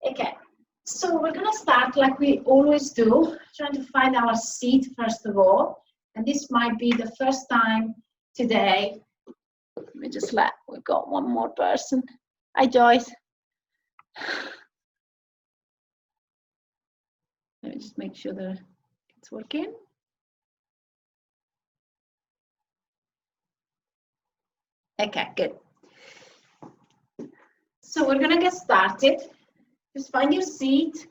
Okay, so we're gonna start like we always do, trying to find our seat first of all. And this might be the first time today. Let me just we've got one more person. Hi, Joyce. Let me just make sure that it's working. Okay, good. So we're gonna get started. Just find your seat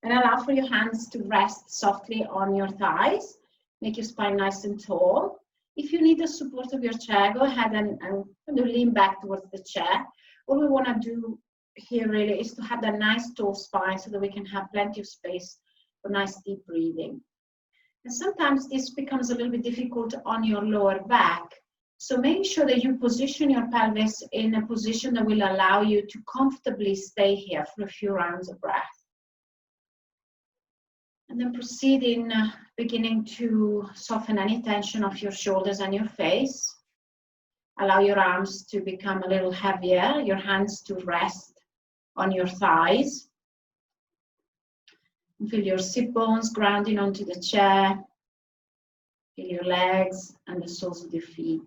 and allow for your hands to rest softly on your thighs. Make your spine nice and tall. If you need the support of your chair, go ahead and lean back towards the chair. What we want to do here really is to have that nice tall spine so that we can have plenty of space for nice deep breathing. And sometimes this becomes a little bit difficult on your lower back. So make sure that you position your pelvis in a position that will allow you to comfortably stay here for a few rounds of breath. And then proceed in beginning to soften any tension of your shoulders and your face. Allow your arms to become a little heavier, your hands to rest on your thighs. And feel your sit bones grounding onto the chair. Feel your legs and the soles of your feet.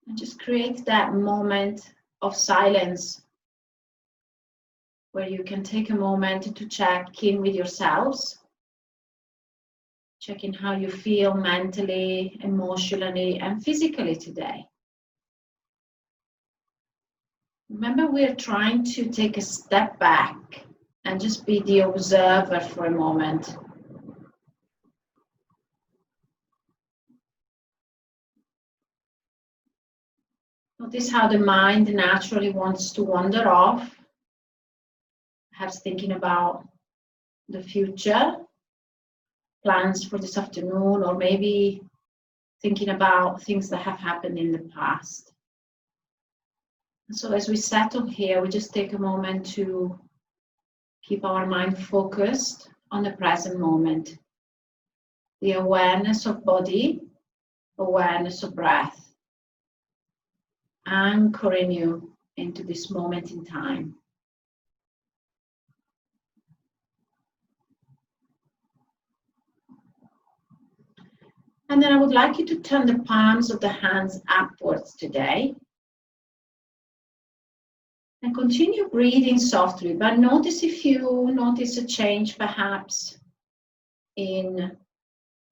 And just create that moment of silence where you can take a moment to check in with yourselves, check in how you feel mentally, emotionally, and physically today. Remember, we're trying to take a step back and just be the observer for a moment. Notice how the mind naturally wants to wander off. Perhaps thinking about the future, plans for this afternoon, or maybe thinking about things that have happened in the past. So as we settle here, we just take a moment to keep our mind focused on the present moment. The awareness of body, awareness of breath, anchoring you into this moment in time. And then I would like you to turn the palms of the hands upwards today. And continue breathing softly, but notice if you notice a change perhaps in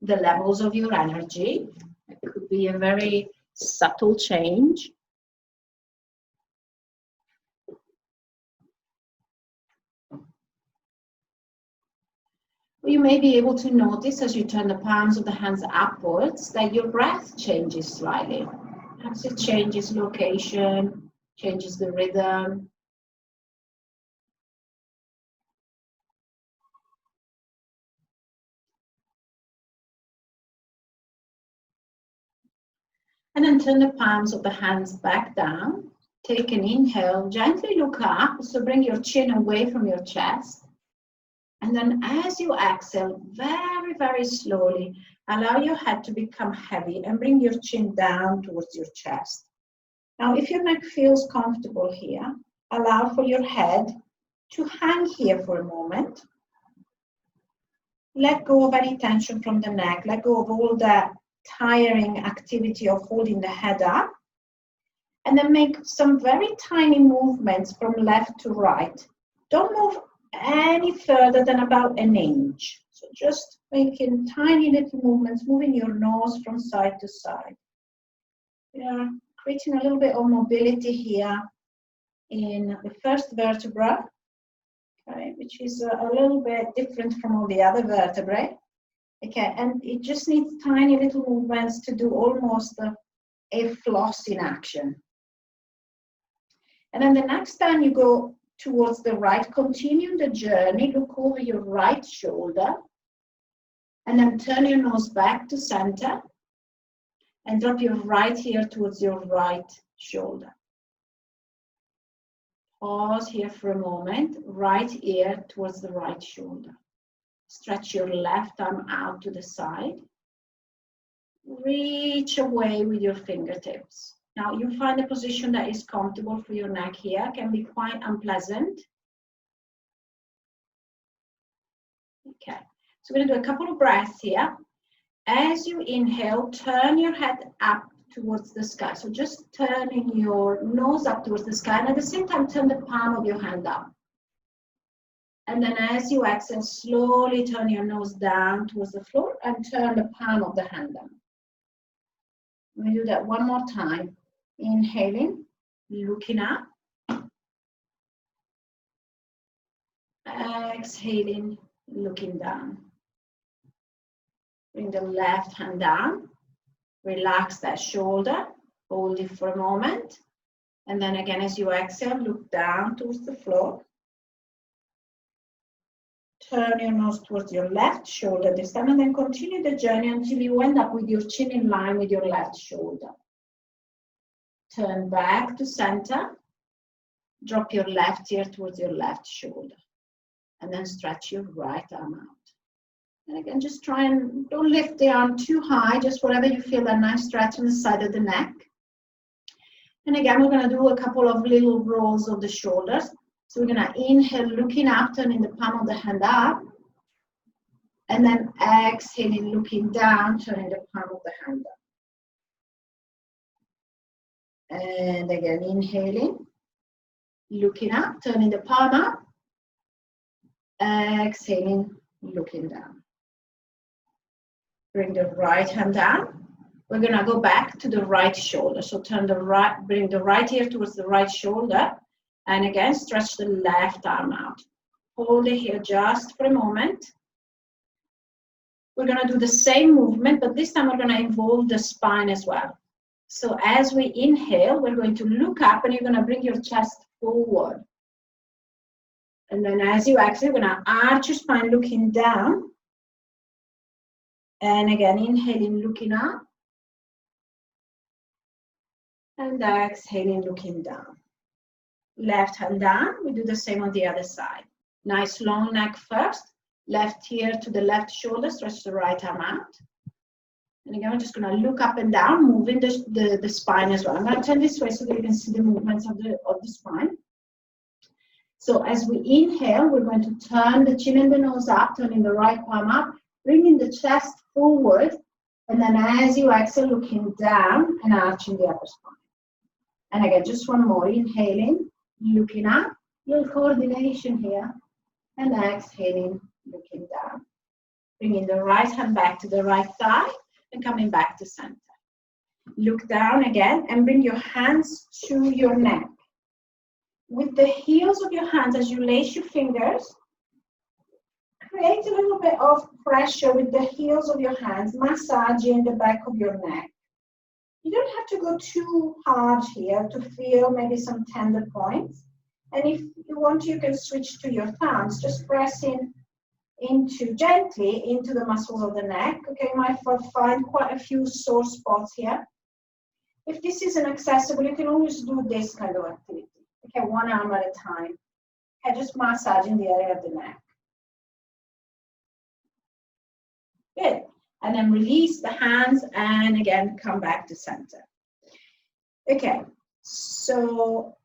the levels of your energy. It could be a very subtle change. You may be able to notice as you turn the palms of the hands upwards that your breath changes slightly. Perhaps it changes location, changes the rhythm. And then turn the palms of the hands back down. Take an inhale, gently look up, so bring your chin away from your chest. And then as you exhale, very, very slowly, allow your head to become heavy and bring your chin down towards your chest. Now, if your neck feels comfortable here, allow for your head to hang here for a moment. Let go of any tension from the neck. Let go of all that tiring activity of holding the head up. And then make some very tiny movements from left to right. Don't move any further than about an inch. So just making tiny little movements, moving your nose from side to side. Yeah, creating a little bit of mobility here in the first vertebra, okay, which is a little bit different from all the other vertebrae. Okay, and it just needs tiny little movements to do almost a flossing action. And then the next time you go towards the right, continue the journey, look over your right shoulder, and then turn your nose back to center, and drop your right ear towards your right shoulder. Pause here for a moment, right ear towards the right shoulder. Stretch your left arm out to the side. Reach away with your fingertips. Now you find a position that is comfortable for your neck here, can be quite unpleasant. Okay, so we're going to do a couple of breaths here. As you inhale, turn your head up towards the sky. So just turning your nose up towards the sky, and at the same time, turn the palm of your hand up. And then as you exhale, slowly turn your nose down towards the floor and turn the palm of the hand down. We do that one more time. Inhaling, looking up. Exhaling, looking down. Bring the left hand down. Relax that shoulder. Hold it for a moment. And then again, as you exhale, look down towards the floor. Turn your nose towards your left shoulder this time, and then continue the journey until you end up with your chin in line with your left shoulder. Turn back to center. Drop your left ear towards your left shoulder. And then stretch your right arm out. And again, just try and don't lift the arm too high, just whatever you feel, that nice stretch on the side of the neck. And again, we're going to do a couple of little rolls of the shoulders. So we're going to inhale, looking up, turning the palm of the hand up. And then exhaling, looking down, turning the palm of the hand up. And again, inhaling, looking up, turning the palm up. Exhaling, looking down. Bring the right hand down. We're going to go back to the right shoulder. So bring the right ear towards the right shoulder. And again, stretch the left arm out. Hold it here just for a moment. We're going to do the same movement, but this time we're going to involve the spine as well. So as we inhale, we're going to look up and you're going to bring your chest forward. And then as you exhale, you're going to arch your spine looking down. And again, inhaling, looking up. And exhaling, looking down. Left hand down, we do the same on the other side. Nice long neck first. Left ear to the left shoulder, stretch the right arm out. And again, we're just going to look up and down, moving the spine as well. I'm going to turn this way so that you can see the movements of the spine. So as we inhale, we're going to turn the chin and the nose up, turning the right palm up, bringing the chest forward. And then as you exhale, looking down and arching the upper spine. And again, just one more, inhaling, looking up, little coordination here, and exhaling, looking down. Bringing the right hand back to the right thigh and coming back to center. Look down again and bring your hands to your neck. With the heels of your hands, as you lace your fingers, create a little bit of pressure with the heels of your hands, massaging the back of your neck. You don't have to go too hard here to feel maybe some tender points. And if you want to, you can switch to your thumbs, just pressing gently into the muscles of the neck. Okay, you might find quite a few sore spots here. If this isn't accessible, you can always do this kind of activity. Okay, one arm at a time. Okay, just massaging the area of the neck. Good. And then release the hands and again, come back to center. Okay, so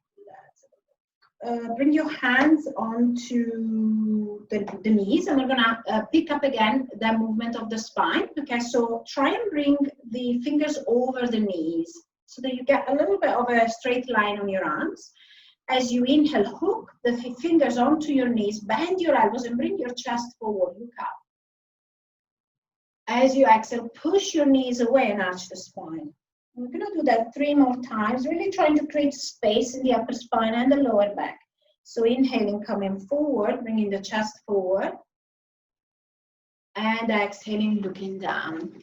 bring your hands onto the knees, and we're gonna pick up again the movement of the spine. Okay, so try and bring the fingers over the knees so that you get a little bit of a straight line on your arms. As you inhale, hook the fingers onto your knees, bend your elbows and bring your chest forward, look up. As you exhale, push your knees away and arch the spine. We're going to do that 3 more times, really trying to create space in the upper spine and the lower back. So inhaling, coming forward, bringing the chest forward. And exhaling, looking down.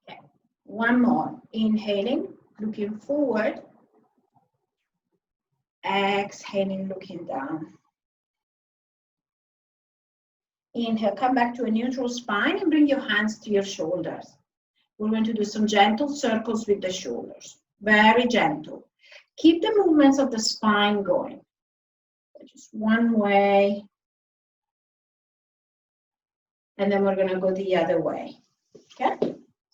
Okay. One more. Inhaling, looking forward. Exhaling, looking down. Inhale, come back to a neutral spine and bring your hands to your shoulders. We're going to do some gentle circles with the shoulders. Very gentle. Keep the movements of the spine going. Just one way. And then we're going to go the other way. Okay?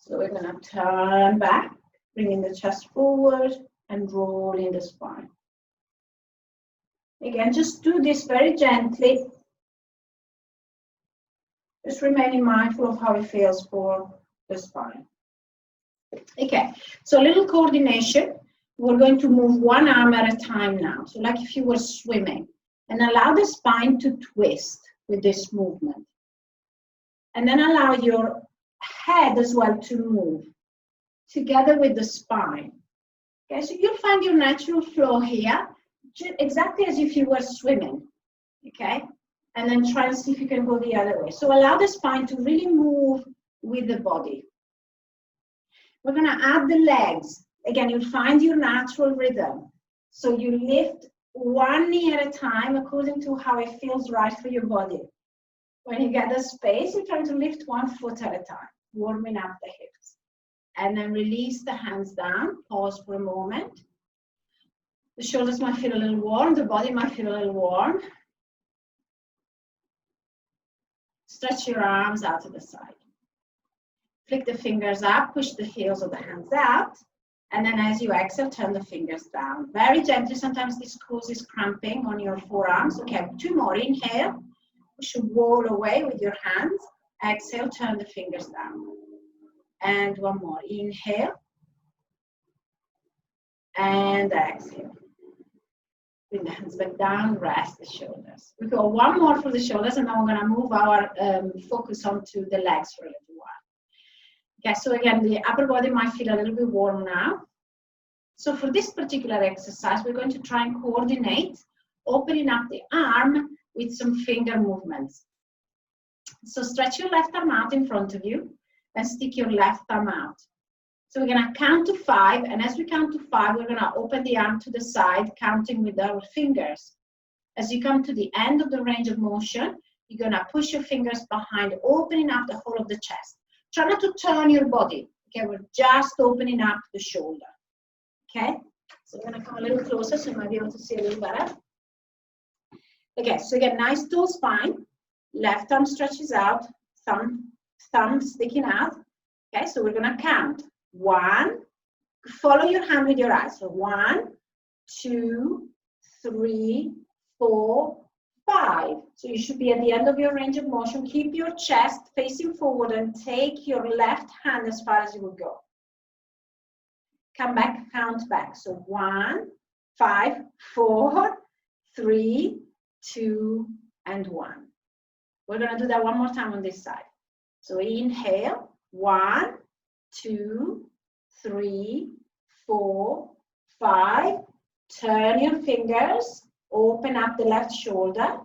So we're going to turn back, bringing the chest forward and rolling the spine. Again, just do this very gently. Just remaining mindful of how it feels for the spine. Okay, so a little coordination. We're going to move one arm at a time now. So like if you were swimming, and allow the spine to twist with this movement. And then allow your head as well to move together with the spine. Okay, so you'll find your natural flow here, exactly as if you were swimming. Okay, and then try and see if you can go the other way. So allow the spine to really move with the body. We're going to add the legs. Again, you'll find your natural rhythm. So you lift one knee at a time according to how it feels right for your body. When you get the space, you try to lift one foot at a time, warming up the hips. And then release the hands down. Pause for a moment. The shoulders might feel a little warm. The body might feel a little warm. Stretch your arms out to the side. Flick the fingers up, push the heels of the hands out, and then as you exhale, turn the fingers down. Very gently, sometimes this causes cramping on your forearms. Okay, 2 more. Inhale, push your wall away with your hands. Exhale, turn the fingers down. And 1 more. Inhale, and exhale. Bring the hands back down, rest the shoulders. We go 1 more for the shoulders, and then we're gonna move our focus onto the legs for a little while. Okay, so again, the upper body might feel a little bit warm now. So for this particular exercise, we're going to try and coordinate opening up the arm with some finger movements. So stretch your left arm out in front of you and stick your left arm out. So we're going to count to 5, and as we count to 5, we're going to open the arm to the side, counting with our fingers. As you come to the end of the range of motion, you're going to push your fingers behind, opening up the whole of the chest. Try not to turn your body. Okay, we're just opening up the shoulder. Okay, so I'm going to come a little closer so you might be able to see a little better. Okay, so again, nice tall spine. Left arm stretches out, thumb sticking out. Okay, so we're going to count. 1, follow your hand with your eyes. So 1, 2, 3, 4, 5. So you should be at the end of your range of motion. Keep your chest facing forward and take your left hand as far as you would go. Come back, count back. So 1, 5, 4, 3, 2, and 1. We're going to do that 1 more time on this side. So inhale, 1, 2, 3, 4, 5. Turn your fingers. Open up the left shoulder.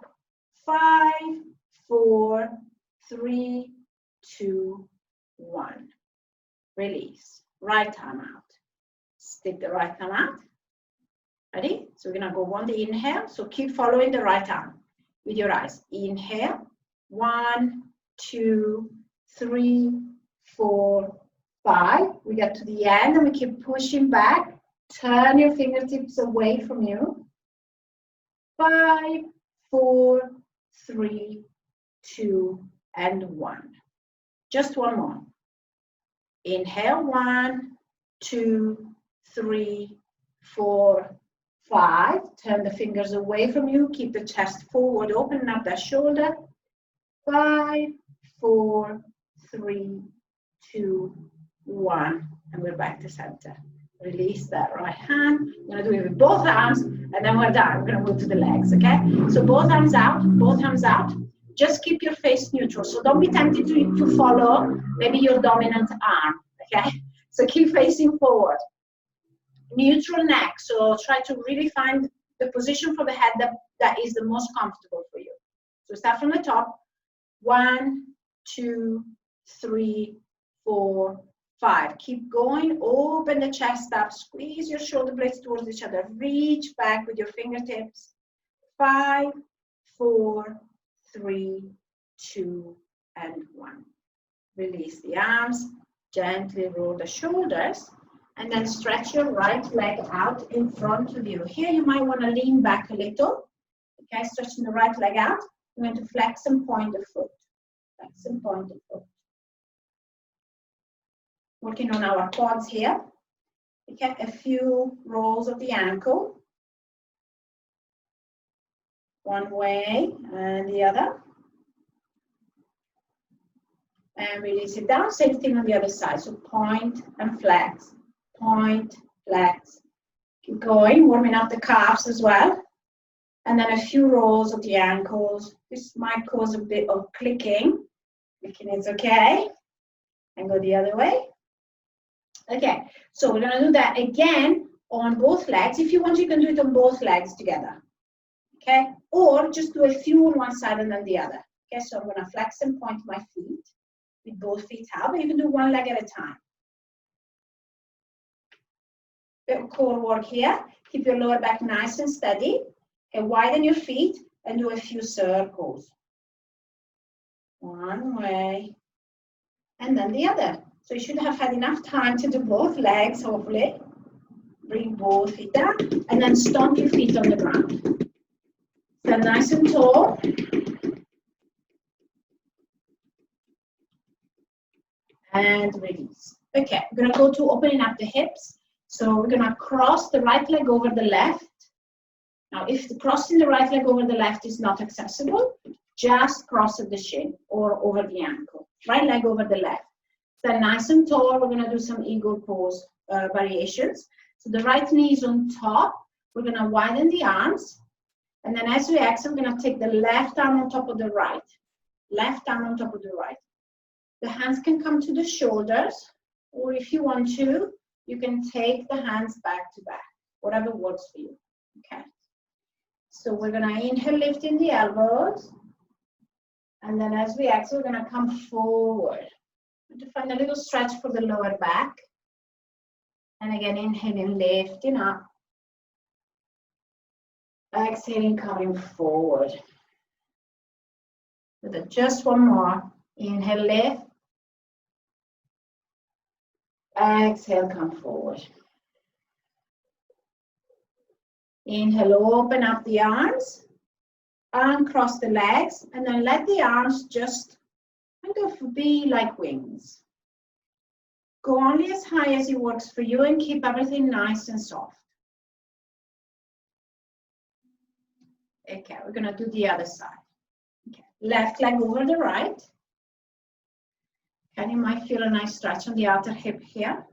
5, 4, 3, 2, 1. Release. Right arm out. Stick the right arm out. Ready? So we're going to go on the inhale. So keep following the right arm with your eyes. Inhale. 1, 2, 3, 4, 5. We get to the end and we keep pushing back. Turn your fingertips away from you. 5, 4, 3, 2, and 1. Just 1 more. Inhale, 1, 2, 3, 4, 5. Turn the fingers away from you. Keep the chest forward. Open up that shoulder. 5, 4, 3, 2, 1. And we're back to center. Release that right hand. I'm going to do it with both arms, and then we're done. We're going to move to the legs, okay? So both arms out, both hands out. Just keep your face neutral. So don't be tempted to follow maybe your dominant arm, okay? So keep facing forward. Neutral neck. So try to really find the position for the head that is the most comfortable for you. So start from the top. 1, 2, 3, 4, 5. Keep going. Open the chest up. Squeeze your shoulder blades towards each other. Reach back with your fingertips. 5, 4, 3, 2, and 1. Release the arms. Gently roll the shoulders. And then stretch your right leg out in front of you. Here you might want to lean back a little. Okay, stretching the right leg out. I'm going to flex and point the foot. Flex and point the foot. working on our quads here. Okay, a few rolls of the ankle. One way and the other. And release it down. Same thing on the other side. So point and flex, point, flex. Keep going, warming up the calves as well. And then a few rolls of the ankles. This might cause a bit of clicking. Clicking is okay. And go the other way. Okay, so we're going to do that again on both legs. If you want, you can do it on both legs together. Okay, or just do a few on one side and then the other. Okay, so I'm going to flex and point my feet with both feet out, but you can do one leg at a time. Bit of core work here. Keep your lower back nice and steady. Okay, widen your feet and do a few circles. One way and then the other. So you should have had enough time to do both legs, hopefully. Bring both feet down and then stomp your feet on the ground. Stand nice and tall. And release. Okay, we're going to go to opening up the hips. So we're going to cross the right leg over the left. Now, if crossing the right leg over the left is not accessible, just cross at the shin or over the ankle. Right leg over the left. Stand nice and tall. We're going to do some eagle pose variations. So the right knee is on top. We're going to widen the arms. And then as we exhale, we're going to take the left arm on top of the right. Left arm on top of the right. The hands can come to the shoulders, or if you want to, you can take the hands back to back, whatever works for you. Okay. So we're going to inhale, lifting the elbows. And then as we exhale, we're going to come forward. To find a little stretch for the lower back. And again, inhaling, lifting up. Exhaling, coming forward. Just one more. Inhale, lift. Exhale, come forward. Inhale, open up the arms. Uncross the legs. And then let the arms just kind of be like wings. Go only as high as it works for you and keep everything nice and soft. Okay, we're going to do the other side. Okay. Left leg over the right. And you might feel a nice stretch on the outer hip here.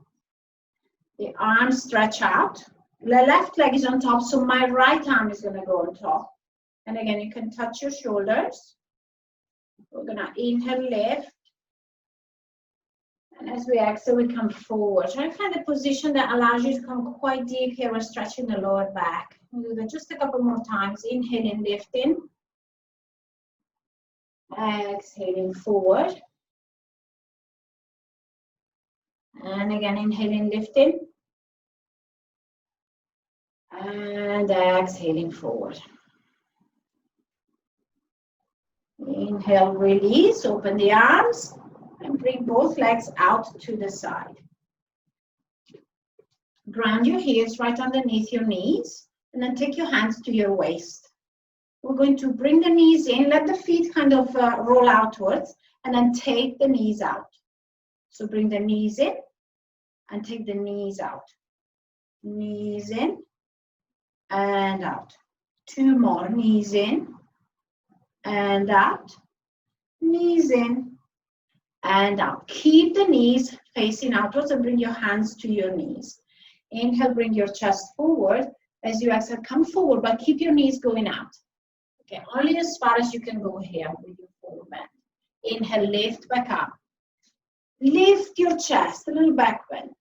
The arms stretch out. The left leg is on top, so my right arm is going to go on top. And again, you can touch your shoulders. We're going to inhale, lift. And as we exhale, we come forward. Try to find a position that allows you to come quite deep here. We're stretching the lower back. We'll do that just a couple more times. Inhaling, lifting. Exhaling, forward. And again, inhaling, lifting. And exhaling, forward. Inhale, release, open the arms, and bring both legs out to the side. Ground your heels right underneath your knees, and then take your hands to your waist. We're going to bring the knees in, let the feet kind of roll outwards, and then take the knees out. So bring the knees in, and take the knees out. Knees in, and out. Two more, knees in, and out. Knees in, and out. Keep the knees facing outwards and bring your hands to your knees. Inhale, bring your chest forward. As you exhale, come forward, but keep your knees going out. Okay, only as far as you can go here with your forward bend. Inhale, lift back up. Lift your chest, a little back bend.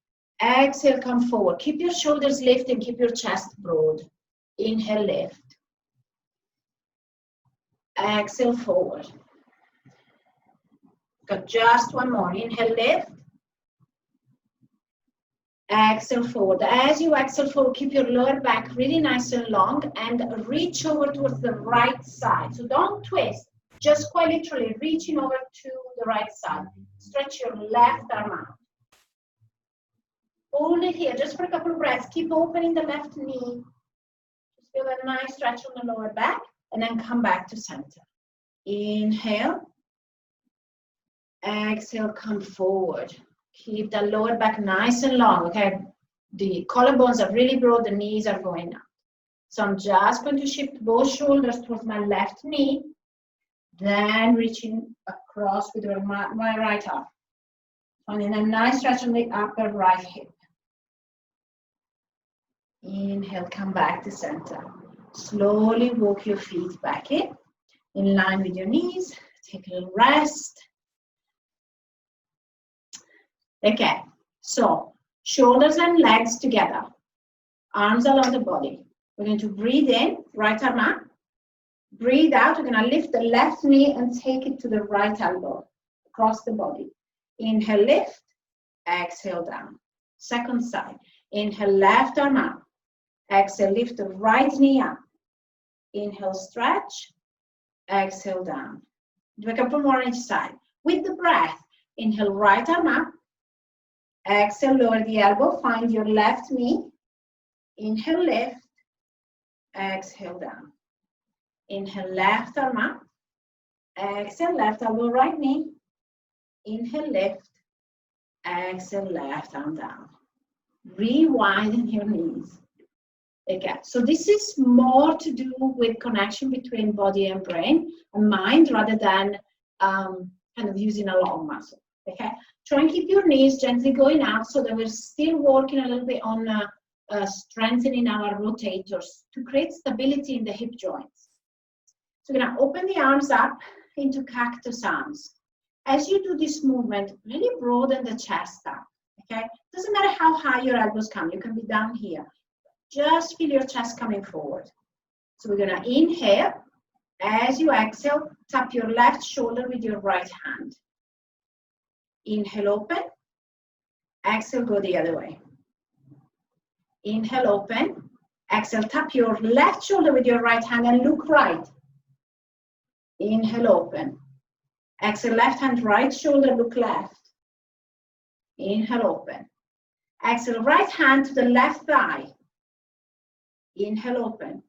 Exhale, come forward. Keep your shoulders lifted, keep your chest broad. Inhale, lift. Exhale, forward. Got just one more. Inhale, lift. Exhale, forward. As you exhale forward, keep your lower back really nice and long and reach over towards the right side. So don't twist, just quite literally reaching over to the right side. Stretch your left arm out. Hold it here just for a couple of breaths. Keep opening the left knee. Just feel a nice stretch on the lower back and then come back to center. Inhale. Exhale, come forward. Keep the lower back nice and long, okay? The collarbones are really broad, the knees are going up. So I'm just going to shift both shoulders towards my left knee, then reaching across with my right arm. Finding a nice stretch on the upper right hip. Inhale, come back to center. Slowly walk your feet back in line with your knees. Take a little rest. Okay, so shoulders and legs together. Arms along the body. We're going to breathe in, right arm up. Breathe out, we're going to lift the left knee and take it to the right elbow, across the body. Inhale, lift, exhale, down. Second side. Inhale, left arm up. Exhale, lift the right knee up. Inhale, stretch. Exhale, down. Do a couple more each side. With the breath, inhale, right arm up. Exhale, lower the elbow, find your left knee. Inhale, lift. Exhale, down. Inhale, left arm up. Exhale, left elbow, right knee. Inhale, lift. Exhale, left arm down. Re-widen your knees. Okay, so this is more to do with connection between body and brain and mind rather than kind of using a long muscle. Okay, try and keep your knees gently going out so that we're still working a little bit on strengthening our rotators to create stability in the hip joints. So we're going to open the arms up into cactus arms. As you do this movement, really broaden the chest up. Okay, doesn't matter how high your elbows come, you can be down here. Just feel your chest coming forward. So we're going to inhale. As you exhale, tap your left shoulder with your right hand. Inhale, open. Exhale, go the other way. Inhale, open. Exhale, tap your left shoulder with your right hand and look right. Inhale, open. Exhale, left hand, right shoulder, look left. Inhale, open. Exhale, right hand to the left thigh. Inhale, open.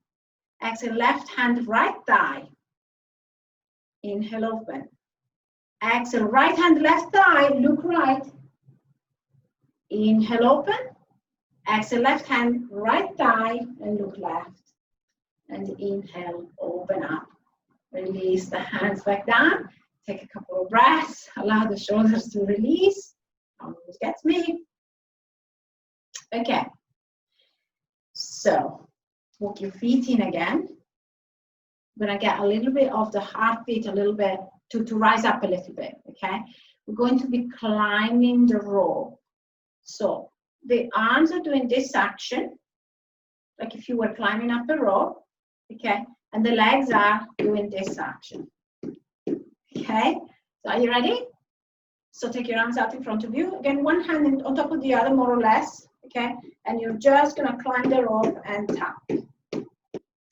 Exhale, left hand, right thigh. Inhale, open. Exhale, right hand, left thigh, look right. Inhale, open. Exhale, left hand, right thigh, and look left. And inhale, open up. Release the hands back down. Take a couple of breaths. Allow the shoulders to release. Almost gets me. Okay. So, walk your feet in again. We're going to get a little bit of the heartbeat, a little bit, to rise up a little bit, okay? We're going to be climbing the rope. So, the arms are doing this action, like if you were climbing up a rope, okay? And the legs are doing this action, okay? So, are you ready? So, take your arms out in front of you. Again, one hand on top of the other, more or less, okay? And you're just going to climb the rope and tap.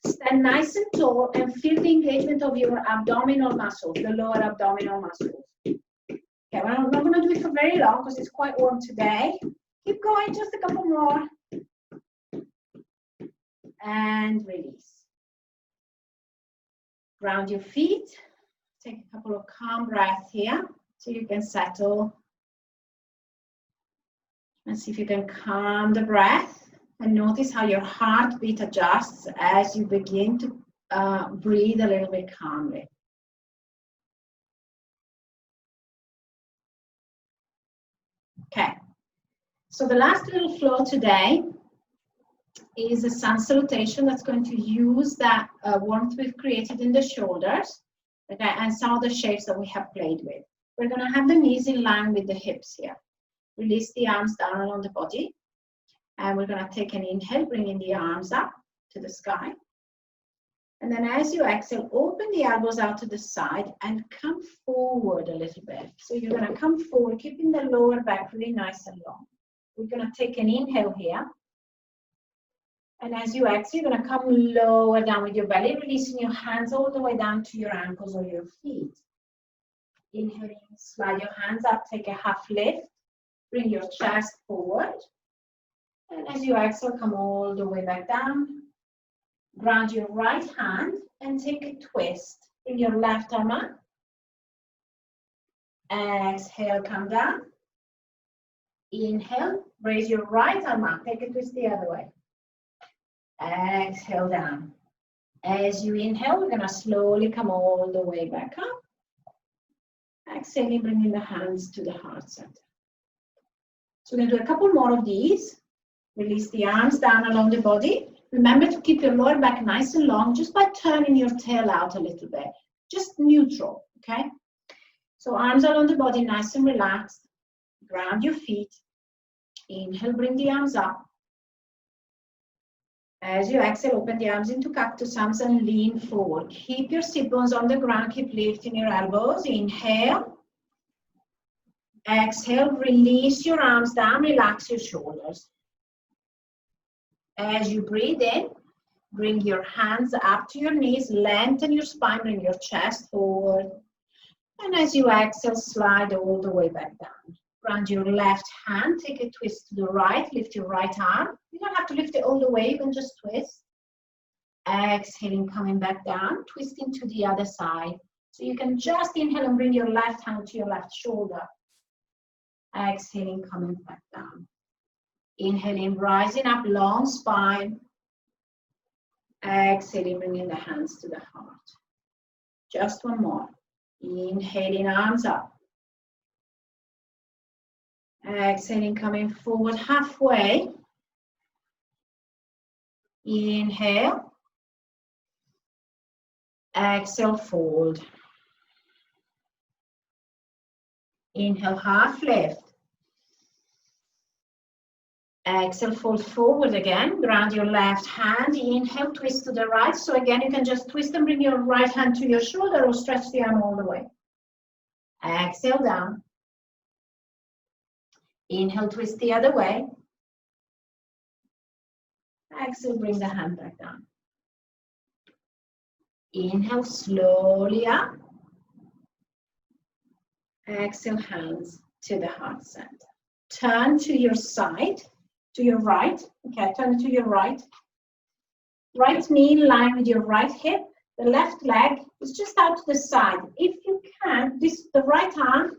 Stand nice and tall and feel the engagement of your abdominal muscles, the lower abdominal muscles. Okay, I'm not going to do it for very long because it's quite warm today. Keep going, just a couple more. And release. Ground your feet. Take a couple of calm breaths here so you can settle. And see if you can calm the breath. And notice how your heartbeat adjusts as you begin to breathe a little bit calmly. Okay, so the last little flow today is a sun salutation that's going to use that warmth we've created in the shoulders, okay, and some of the shapes that we have played with. We're going to have the knees in line with the hips here. Release the arms down along the body. And we're going to take an inhale, bringing the arms up to the sky. And then as you exhale, open the elbows out to the side and come forward a little bit. So you're going to come forward, keeping the lower back really nice and long. We're going to take an inhale here. And as you exhale, you're going to come lower down with your belly, releasing your hands all the way down to your ankles or your feet. Inhaling, slide your hands up, take a half lift. Bring your chest forward. And as you exhale, come all the way back down. Ground your right hand and take a twist. Bring your left arm up. Exhale, come down. Inhale, raise your right arm up, take a twist the other way. Exhale down. As you inhale, we're gonna slowly come all the way back up. Exhaling, bringing the hands to the heart center. So we're gonna do a couple more of these. Release the arms down along the body. Remember to keep your lower back nice and long just by turning your tail out a little bit. Just neutral, okay? So arms along the body, nice and relaxed. Ground your feet. Inhale, bring the arms up. As you exhale, open the arms into cactus arms and lean forward. Keep your sit bones on the ground. Keep lifting your elbows. Inhale. Exhale, release your arms down. Relax your shoulders. As you breathe in, bring your hands up to your knees. Lengthen your spine. Bring your chest forward. And as you exhale, slide all the way back down. Ground your left hand, take a twist to the right, lift your right arm. You don't have to lift it all the way, you can just twist. Exhaling, coming back down, twisting to the other side. So you can just inhale and bring your left hand to your left shoulder. Exhaling, coming back down. Inhaling, rising up, long spine. Exhaling, bringing the hands to the heart. Just one more. Inhaling, arms up. Exhaling, coming forward halfway. Inhale. Exhale, fold. Inhale, half lift. Exhale, fold forward again. Ground your left hand. Inhale, twist to the right. So again, you can just twist and bring your right hand to your shoulder or stretch the arm all the way. Exhale, down. Inhale, twist the other way. Exhale, bring the hand back down. Inhale, slowly up. Exhale, hands to the heart center. Turn to your side, to your right. Okay, turn to your right. Right knee in line with your right hip. The left leg is just out to the side. If you can, the right arm,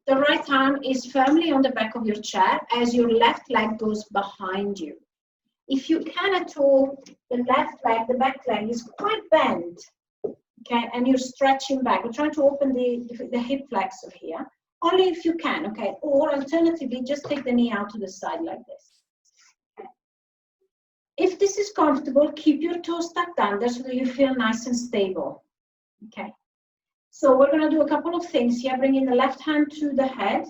the right arm is firmly on the back of your chair as your left leg goes behind you. If you can at all, the left leg, the back leg is quite bent, okay, and you're stretching back. We're trying to open the hip flexor here, only if you can, okay, or alternatively, just take the knee out to the side like this. Okay. If this is comfortable, keep your toes tucked under so that you feel nice and stable, okay. So we're going to do a couple of things here, bringing the left hand to the head.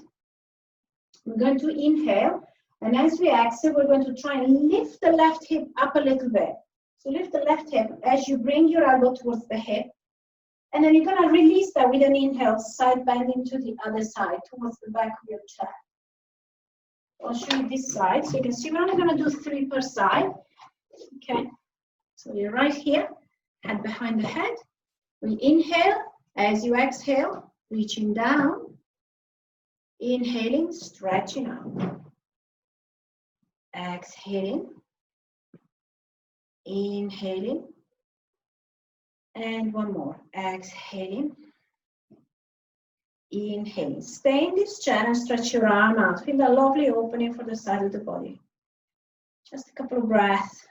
We're going to inhale, and as we exhale, we're going to try and lift the left hip up a little bit. So lift the left hip as you bring your elbow towards the hip, and then you're going to release that with an inhale, side bending to the other side, towards the back of your chair. I'll show you this side, so you can see we're only going to do 3 per side. Okay, so you're right here, head behind the head. We inhale. As you exhale, reaching down, inhaling, stretching out, exhaling, inhaling, and one more, exhaling, inhaling. Stay in this chair and stretch your arm out. Feel that lovely opening for the side of the body. Just a couple of breaths.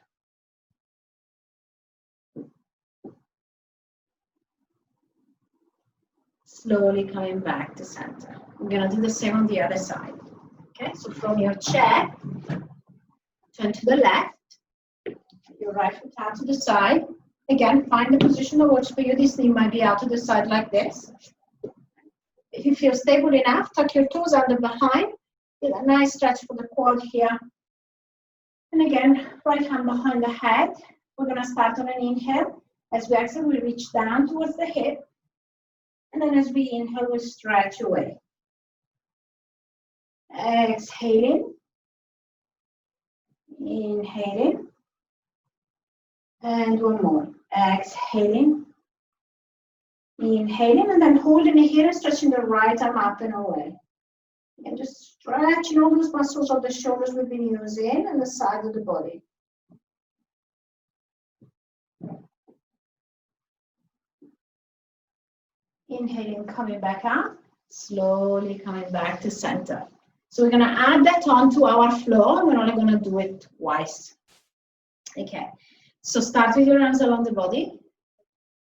Slowly coming back to center. We're going to do the same on the other side. Okay, so from your chair, turn to the left, your right foot out to the side. Again, find the position that works for you. This knee might be out to the side like this. If you feel stable enough, tuck your toes under behind. Get a nice stretch for the quad here. And again, right hand behind the head. We're going to start on an inhale. As we exhale, we reach down towards the hip. And then as we inhale, we stretch away. Exhaling. Inhaling. And one more. Exhaling. Inhaling, and then holding it here and stretching the right arm up and away. And just stretching all those muscles of the shoulders we've been using and the side of the body. Inhaling, coming back up. Slowly coming back to center. So we're going to add that on to our flow, and we're only going to do it twice. Okay, so start with your arms along the body.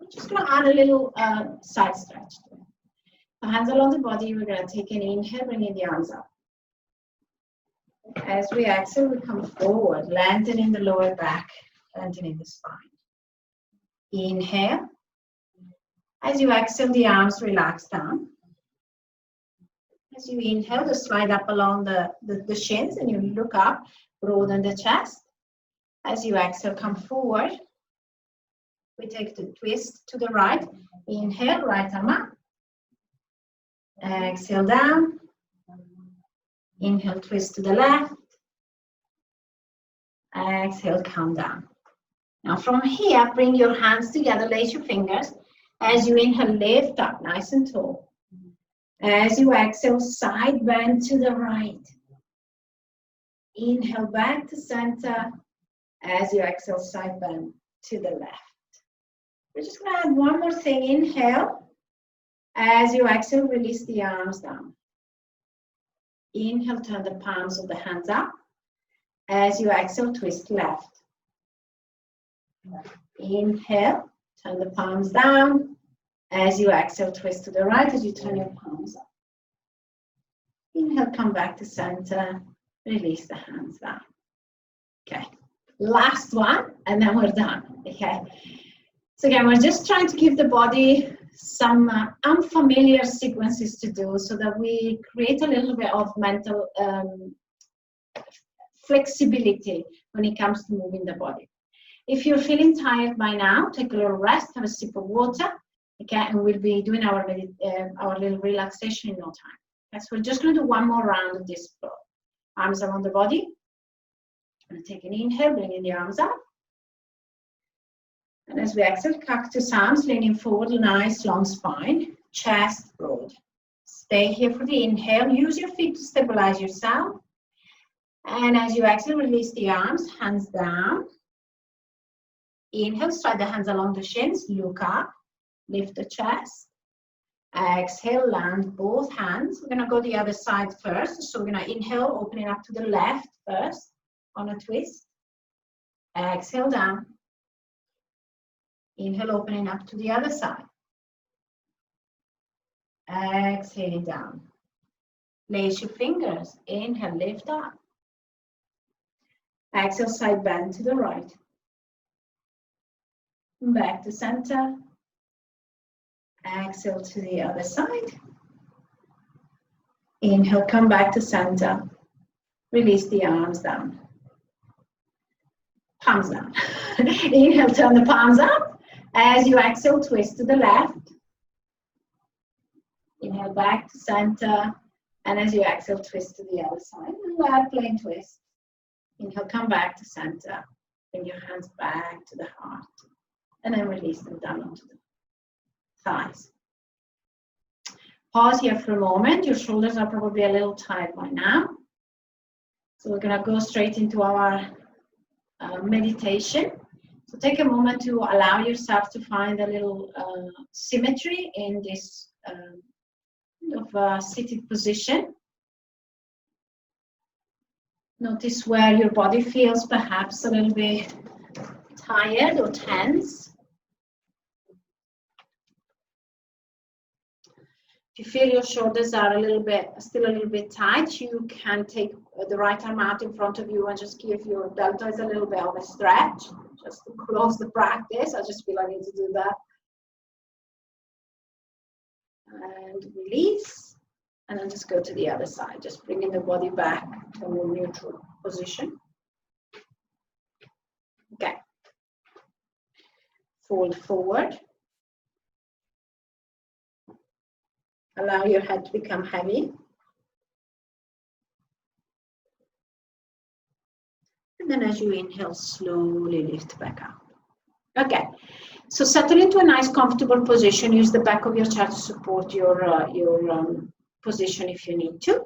We're just going to add a little side stretch. Hands along the body, we're going to take an inhale, bringing the arms up. As we exhale, we come forward, lengthening the lower back, lengthening the spine. Inhale. As you exhale, the arms relax down. As you inhale, just slide up along the shins and you look up, broaden the chest. As you exhale, come forward. We take the twist to the right. Inhale, right arm up. Exhale down. Inhale, twist to the left. Exhale, come down. Now from here, bring your hands together, lace your fingers. As you inhale, lift up nice and tall. As you exhale, side bend to the right. Inhale back to center. As you exhale, side bend to the left. We're just going to add one more thing. Inhale. As you exhale, release the arms down. Inhale, turn the palms of the hands up. As you exhale, twist left. Inhale, turn the palms down. As you exhale, twist to the right as you turn your palms up. Inhale, come back to center. Release the hands down. Okay, last one, and then we're done. Okay, so again, we're just trying to give the body some unfamiliar sequences to do so that we create a little bit of mental flexibility when it comes to moving the body. If you're feeling tired by now, take a little rest, have a sip of water, okay, and we'll be doing our little relaxation in no time. Okay, so we're just going to do one more round of this flow. Arms around the body. I'm going to take an inhale, bringing the arms up. And as we exhale, cactus arms, leaning forward, nice long spine, chest broad. Stay here for the inhale. Use your feet to stabilize yourself. And as you exhale, release the arms, hands down. Inhale, slide the hands along the shins, look up, lift the chest. Exhale, land both hands. We're going to go the other side first. So we're going to inhale, opening up to the left first on a twist. Exhale, down. Inhale, opening up to the other side. Exhale, down. Lace your fingers. Inhale, lift up. Exhale, side bend to the right. Back to center. Exhale to the other side. Inhale, come back to center. Release the arms down. Palms down. Inhale, turn the palms up. As you exhale, twist to the left. Inhale, back to center. And as you exhale, twist to the other side. And plain twist. Inhale, come back to center. Bring your hands back to the heart. And then release them down onto the thighs. Pause here for a moment. Your shoulders are probably a little tired by now. So we're going to go straight into our meditation. So take a moment to allow yourself to find a little symmetry in this seated position. Notice where your body feels perhaps a little bit tired or tense. If you feel your shoulders are still a little bit tight, you can take the right arm out in front of you and just give your deltoids a little bit of a stretch, just to close the practice. I just feel I need to do that. And release, and then just go to the other side, just bringing the body back to a more neutral position. Okay. Fold forward. Allow your head to become heavy. And then as you inhale, slowly lift back up. Okay, so settle into a nice comfortable position. Use the back of your chair to support your position if you need to.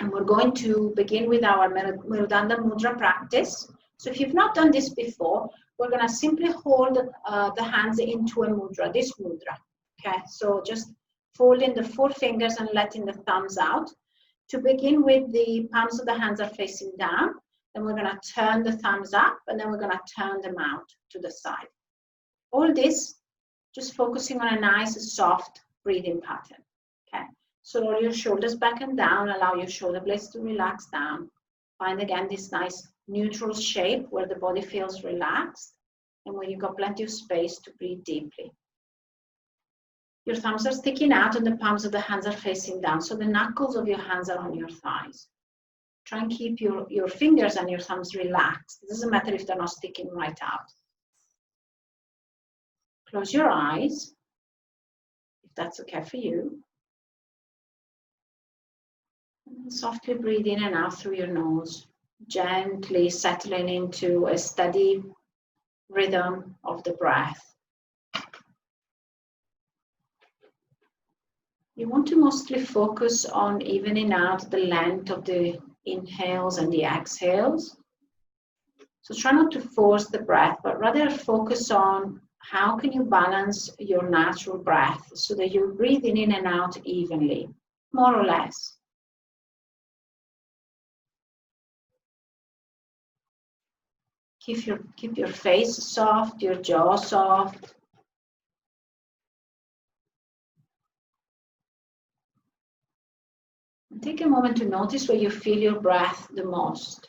And we're going to begin with our Merudanda Mudra practice. So if you've not done this before, we're going to simply hold the hands into a mudra, this mudra. Okay, so just folding the 4 fingers and letting the thumbs out. To begin with, the palms of the hands are facing down. Then we're going to turn the thumbs up, and then we're going to turn them out to the side. All this just focusing on a nice, soft breathing pattern. Okay. So roll your shoulders back and down. Allow your shoulder blades to relax down. Find again this nice neutral shape where the body feels relaxed and where you've got plenty of space to breathe deeply. Your thumbs are sticking out and the palms of the hands are facing down. So the knuckles of your hands are on your thighs. Try and keep your fingers and your thumbs relaxed. It doesn't matter if they're not sticking right out. Close your eyes, if that's okay for you. And softly breathe in and out through your nose, gently settling into a steady rhythm of the breath. You want to mostly focus on evening out the length of the inhales and the exhales. So try not to force the breath, but rather focus on how can you balance your natural breath so that you're breathing in and out evenly, more or less. Keep your face soft, your jaw soft. And take a moment to notice where you feel your breath the most.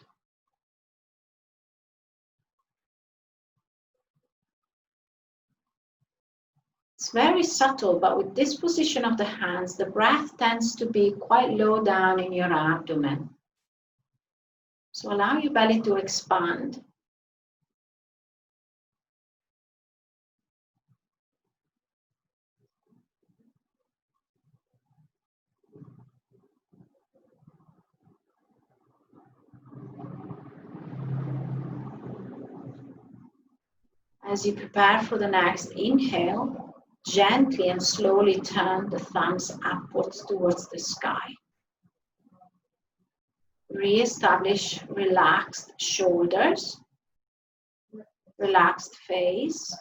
It's very subtle, but with this position of the hands, the breath tends to be quite low down in your abdomen. So allow your belly to expand. As you prepare for the next inhale, gently and slowly turn the thumbs upwards towards the sky. Re-establish relaxed shoulders, relaxed face.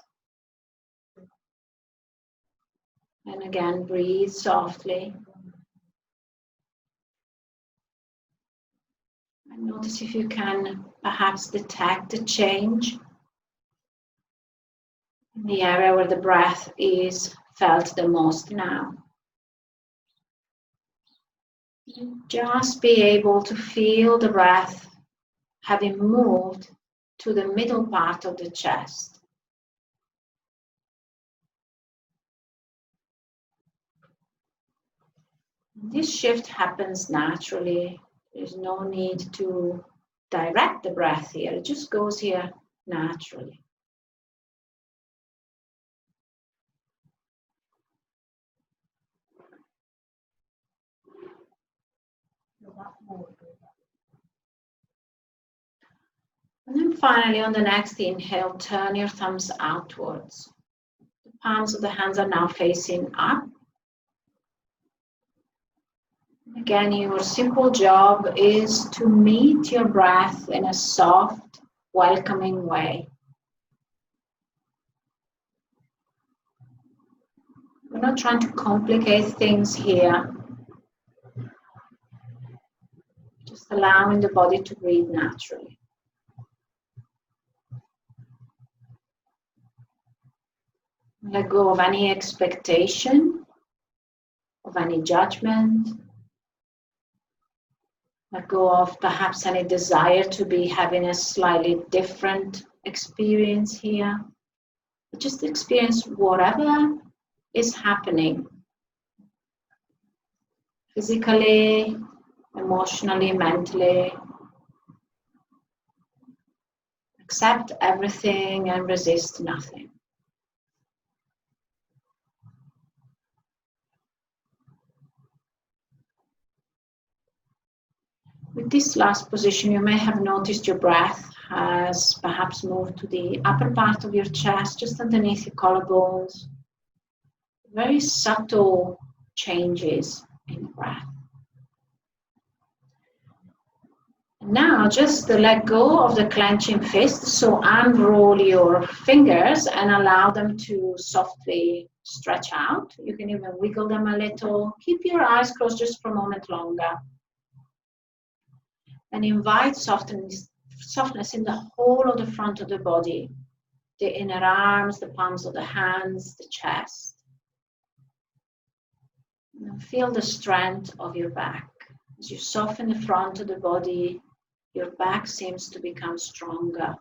And again, breathe softly. And notice if you can perhaps detect a change in the area where the breath is felt the most now. Just be able to feel the breath having moved to the middle part of the chest. This shift happens naturally. There's no need to direct the breath here. It just goes here naturally. And then finally, on the next inhale, turn your thumbs outwards. The palms of the hands are now facing up. Again, your simple job is to meet your breath in a soft, welcoming way. We're not trying to complicate things here. Just allowing the body to breathe naturally. Let go of any expectation, of any judgment. Let go of perhaps any desire to be having a slightly different experience here. Just experience whatever is happening. Physically, emotionally, mentally. Accept everything and resist nothing. With this last position, you may have noticed your breath has perhaps moved to the upper part of your chest, just underneath your collarbones. Very subtle changes in the breath. Now just let go of the clenching fist, so unroll your fingers and allow them to softly stretch out. You can even wiggle them a little. Keep your eyes closed just for a moment longer. And invite softness in the whole of the front of the body, the inner arms, the palms of the hands, the chest. And feel the strength of your back. As you soften the front of the body, your back seems to become stronger.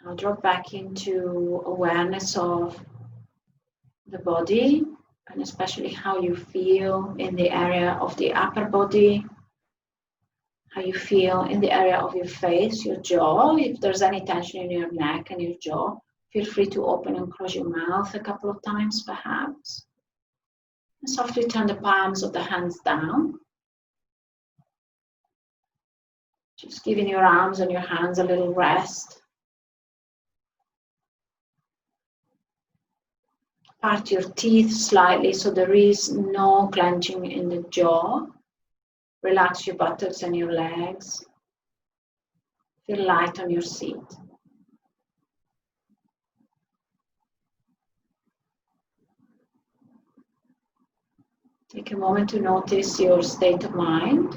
Now drop back into awareness of the body, and especially how you feel in the area of the upper body, how you feel in the area of your face, your jaw. If there's any tension in your neck and your jaw, feel free to open and close your mouth a couple of times perhaps. And softly turn the palms of the hands down. Just giving your arms and your hands a little rest. Part your teeth slightly so there is no clenching in the jaw. Relax your buttocks and your legs. Feel light on your seat. Take a moment to notice your state of mind.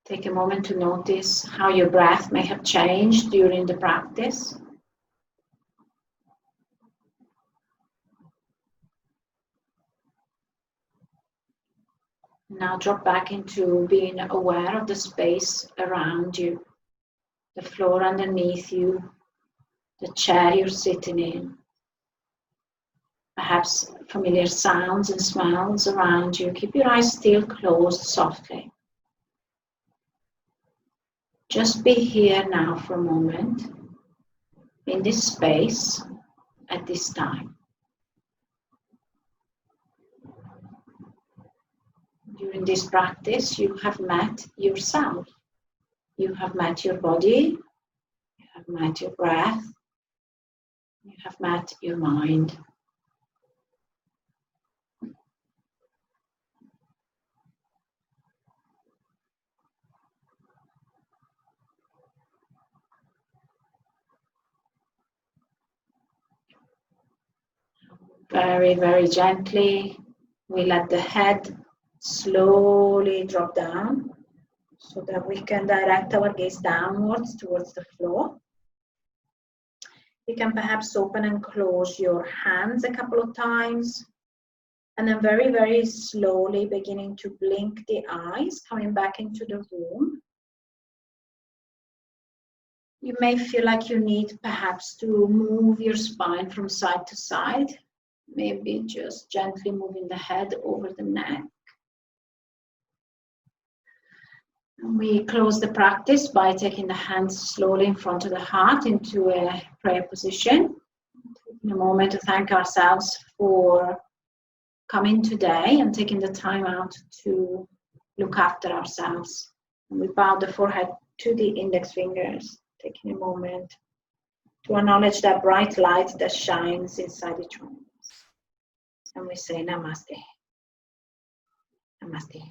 Take a moment to notice how your breath may have changed during the practice. Now drop back into being aware of the space around you, the floor underneath you, the chair you're sitting in, perhaps familiar sounds and smells around you. Keep your eyes still closed softly. Just be here now for a moment, in this space, at this time. During this practice, you have met yourself. You have met your body, you have met your breath, you have met your mind. Very, very gently, we let the head slowly drop down so that we can direct our gaze downwards towards the floor. You can perhaps open and close your hands a couple of times, and then very, very slowly beginning to blink the eyes, coming back into the room. You may feel like you need perhaps to move your spine from side to side. Maybe just gently moving the head over the neck. We close the practice by taking the hands slowly in front of the heart into a prayer position. Taking a moment to thank ourselves for coming today and taking the time out to look after ourselves. And we bow the forehead to the index fingers, taking a moment to acknowledge that bright light that shines inside each one. And we say Namaste. Namaste.